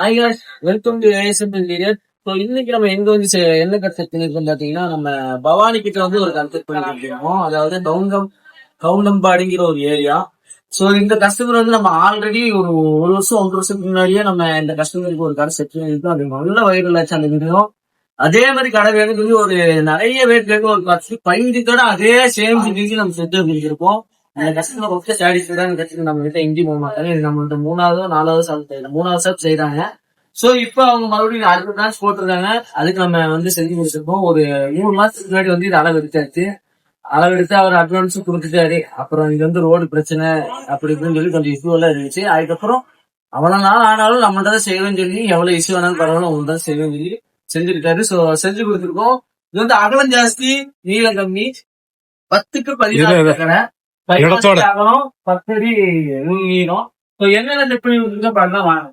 Hi guys, welcome to ASML leader. So இன்னைக்கு நம்ம எங்க வந்து என்ன கன்செப்ட் பண்ணிருக்கோம் பாத்தீங்கன்னா, நம்ம பவானி கிட்ட வந்து ஒரு கன்செப்ட் பண்ணிட்டு இருக்கோம். அதாவது கவுண்டம்பாடிங்கிற ஒரு ஏரியா. ஸோ இந்த கஸ்டமர் வந்து நம்ம ஆல்ரெடி ஒரு வருஷம் 1 வருஷத்துக்கு முன்னாடியே நம்ம இந்த கஸ்டமருக்கு ஒரு கடை செட் பண்ணிருக்கோம். அது நல்ல வைரல் ஆச்சு அந்த வீடியோ. அதே மாதிரி கடை வேணும்னு சொல்லி ஒரு நிறைய பேர் கேட்க ஒரு 15 கடை அதே சேம் சிட்டிக்கு நம்ம செட் பண்ணிருக்கோம். அந்த கஸ்டமர் ரொம்ப சாட்டிஸ்ஃபைடான கட்சி நம்ம கிட்ட எங்கேயும் போக மாட்டாங்க. இது நம்மள்ட்ட 3வது ஷாப் செய்யறாங்க. சோ இப்ப அவங்க மறுபடியும் அடுத்த பிரான்ச் போட்டிருக்காங்க. அதுக்கு நம்ம வந்து செஞ்சு முடிச்சிருக்கோம். ஒரு 3 மாசத்துக்கு முன்னாடி வந்து இது அளவு எடுத்தாச்சு. அளவு எடுத்து அவர் அட்வான்ஸும் கொடுத்துட்டாரு. அப்புறம் இது வந்து ரோடு பிரச்சனை அப்படி இப்படின்னு சொல்லி கொஞ்சம் இஷ்யூ எல்லாம் இருந்துச்சு. அதுக்கப்புறம் அவ்வளவு நாள் ஆனாலும் நம்மள்ட்ட தான் செய்வேன்னு சொல்லி எவ்வளவு இஷ்யூ ஆனாலும் பரவாயில்ல அவங்க தான் செய்வேன்னு சொல்லி செஞ்சிருக்காரு. சோ செஞ்சு கொடுத்துருக்கோம். இது வந்து அகலம் ஜாஸ்தி, நீளம் கம்மி, 10க்கு 14 கடை. 10 அகலம் 10 அடி நீளம். என்னென்ன செட் பண்ணி கொடுத்துருக்கோம் பாருங்க வாங்க.